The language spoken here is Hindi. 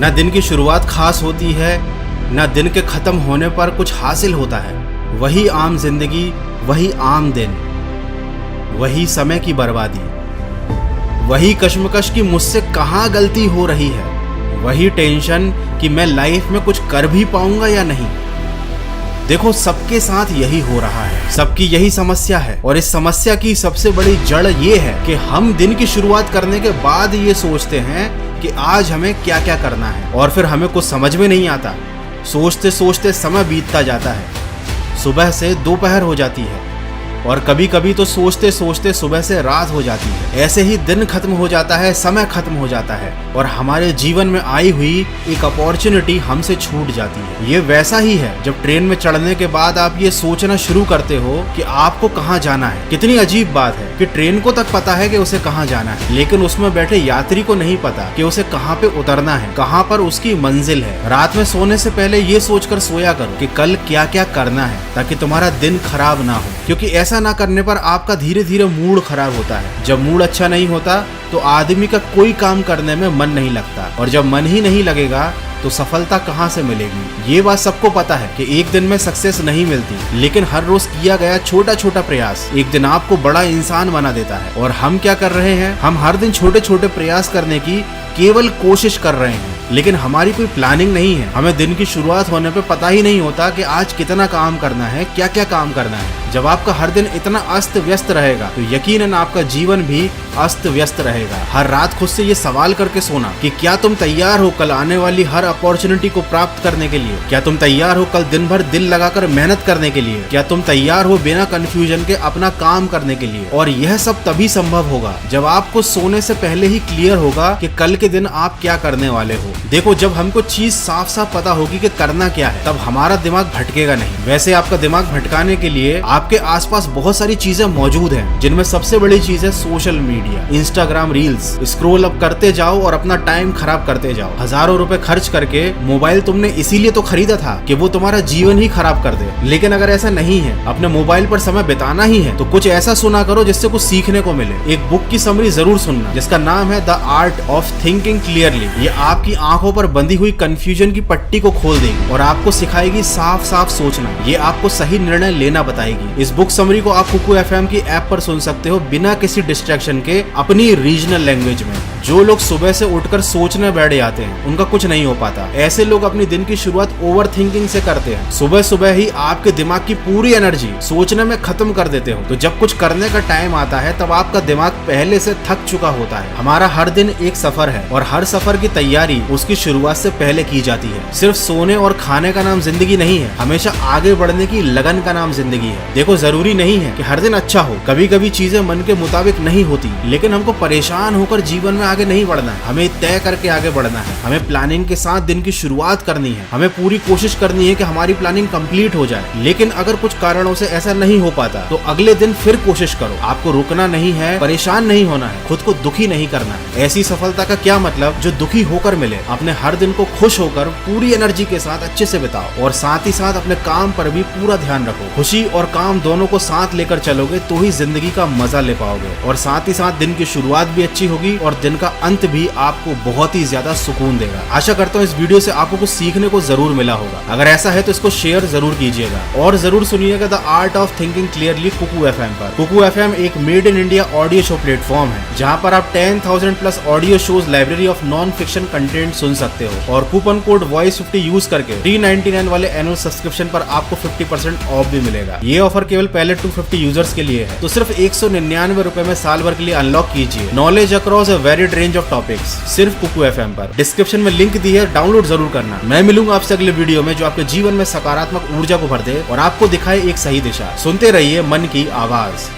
न दिन की शुरुआत खास होती है, न दिन के खत्म होने पर कुछ हासिल होता है। वही आम जिंदगी, वही आम दिन, वही समय की बर्बादी, वही कश्मकश की मुझसे कहाँ गलती हो रही है, वही टेंशन कि मैं लाइफ में कुछ कर भी पाऊंगा या नहीं। देखो, सबके साथ यही हो रहा है, सबकी यही समस्या है। और इस समस्या की सबसे बड़ी जड़ ये है कि हम दिन की शुरुआत करने के बाद ये सोचते हैं कि आज हमें क्या क्या करना है, और फिर हमें कुछ समझ में नहीं आता। सोचते सोचते समय बीतता जाता है, सुबह से दोपहर हो जाती है, और कभी कभी तो सोचते सोचते सुबह से रात हो जाती है। ऐसे ही दिन खत्म हो जाता है, समय खत्म हो जाता है, और हमारे जीवन में आई हुई एक अपॉर्चुनिटी हमसे छूट जाती है। ये वैसा ही है जब ट्रेन में चढ़ने के बाद आप ये सोचना शुरू करते हो कि आपको कहाँ जाना है। कितनी अजीब बात है कि ट्रेन को तक पता है कि उसे कहाँ जाना है, लेकिन उसमें बैठे यात्री को नहीं पता कि उसे कहाँ पे उतरना है, कहाँ पर उसकी मंजिल है। रात में सोने से पहले ये सोचकर सोया करो कि कल क्या क्या करना है, ताकि तुम्हारा दिन खराब ना हो, क्योंकि ऐसा ना करने पर आपका धीरे धीरे मूड खराब होता है। जब मूड अच्छा नहीं होता तो आदमी का कोई काम करने में मन नहीं लगता, और जब मन ही नहीं लगेगा तो सफलता कहाँ से मिलेगी। ये बात सबको पता है कि एक दिन में सक्सेस नहीं मिलती, लेकिन हर रोज किया गया छोटा छोटा प्रयास एक दिन आपको बड़ा इंसान बना देता है। और हम क्या कर रहे हैं, हम हर दिन छोटे छोटे प्रयास करने की केवल कोशिश कर रहे हैं, लेकिन हमारी कोई प्लानिंग नहीं है। हमें दिन की शुरुआत होने पे पता ही नहीं होता कि आज कितना काम करना है, क्या क्या काम करना है। जब आपका हर दिन इतना अस्त व्यस्त रहेगा तो यकीनन आपका जीवन भी अस्त व्यस्त रहेगा। हर रात खुद से ये सवाल करके सोना कि क्या तुम तैयार हो कल आने वाली हर अपॉर्चुनिटी को प्राप्त करने के लिए? क्या तुम तैयार हो कल दिन भर दिल लगाकर मेहनत करने के लिए? क्या तुम तैयार हो बिना कंफ्यूजन के अपना काम करने के लिए? और यह सब तभी संभव होगा जब आपको सोने से पहले ही क्लियर होगा कि कल के दिन आप क्या करने वाले हो। देखो, जब हमको चीज साफ साफ पता होगी कि करना क्या है, तब हमारा दिमाग भटकेगा नहीं। वैसे आपका दिमाग भटकाने के लिए आपके आसपास बहुत सारी चीजें मौजूद हैं, जिनमें सबसे बड़ी चीज है social media, Instagram reels. Scroll up करते जाओ और अपना टाइम खराब करते जाओ। हजारों रुपए खर्च करके मोबाइल तुमने इसीलिए तो खरीदा था कि वो तुम्हारा जीवन ही खराब कर दे, लेकिन अगर ऐसा नहीं है, अपने मोबाइल पर समय बिताना ही है, तो कुछ ऐसा सुना करो जिससे कुछ सीखने को मिले। एक बुक की समरी जरूर सुनना जिसका नाम है the art of thinking clearly. ये आपकी आंखों पर बंधी हुई कंफ्यूजन की पट्टी को खोल देगी और आपको सिखाएगी साफ साफ सोचना। ये आपको सही निर्णय लेना बताएगी। इस बुक समरी को आप कुकू एफएम की ऐप पर सुन सकते हो बिना किसी डिस्ट्रैक्शन के, अपनी रीजनल लैंग्वेज में। जो लोग सुबह से उठकर सोचने बैठ जाते हैं उनका कुछ नहीं हो पाता। ऐसे लोग अपनी दिन की शुरुआत ओवर थिंकिंग से करते हैं। सुबह सुबह ही आपके दिमाग की पूरी एनर्जी सोचने में खत्म कर देते हो, तो जब कुछ करने का टाइम आता है तब आपका दिमाग पहले से थक चुका होता है। हमारा हर दिन एक सफर है, और हर सफर की तैयारी उसकी शुरुआत से पहले की जाती है। सिर्फ सोने और खाने का नाम जिंदगी नहीं है, हमेशा आगे बढ़ने की लगन का नाम जिंदगी है। देखो, जरूरी नहीं है कि हर दिन अच्छा हो। कभी कभी चीजें मन के मुताबिक नहीं होती, लेकिन हमको परेशान होकर जीवन में आगे नहीं बढ़ना है। हमें तय करके आगे बढ़ना है। हमें प्लानिंग के साथ दिन की शुरुआत करनी है। हमें पूरी कोशिश करनी है कि हमारी प्लानिंग कंप्लीट हो जाए। लेकिन अगर कुछ कारणों से ऐसा नहीं हो पाता तो अगले दिन फिर कोशिश करो। आपको रुकना नहीं है, परेशान नहीं होना है, खुद को दुखी नहीं करना है। ऐसी सफलता का क्या मतलब जो दुखी होकर मिले। अपने हर दिन को खुश होकर पूरी एनर्जी के साथ अच्छे से बिताओ, और साथ ही साथ अपने काम पर भी पूरा ध्यान रखो। खुशी और काम दोनों को साथ लेकर चलोगे तो ही जिंदगी का मजा ले पाओगे, और साथ ही साथ दिन की शुरुआत भी अच्छी होगी और दिन का अंत भी आपको बहुत ही ज्यादा सुकून देगा। आशा करता हूँ इस वीडियो से आपको कुछ सीखने को जरूर मिला होगा। अगर ऐसा है तो इसको शेयर जरूर कीजिएगा, और जरूर सुनिएगा the art of thinking clearly Kuku FM पर। कुकू एफएम एक made in India audio show platform है, जहाँ पर आप 10,000 plus audio shows, library of non fiction content सुन सकते हो, और कूपन कोड वॉइस50 यूज करके 399 वाले एनुअल सब्सक्रिप्शन पर आपको 50% ऑफ भी मिलेगा। ये ऑफर केवल पहले 250 यूजर्स के लिए है, तो सिर्फ 199 रुपए में साल भर के लिए अनलॉक कीजिए knowledge across a varied range of topics, सिर्फ कुकू एफएम पर। डिस्क्रिप्शन में लिंक दी है, डाउनलोड जरूर करना। मैं मिलूंगा आपसे अगले वीडियो में जो आपके जीवन में सकारात्मक ऊर्जा को भर दे और आपको दिखाए एक सही दिशा। सुनते रहिए मन की आवाज।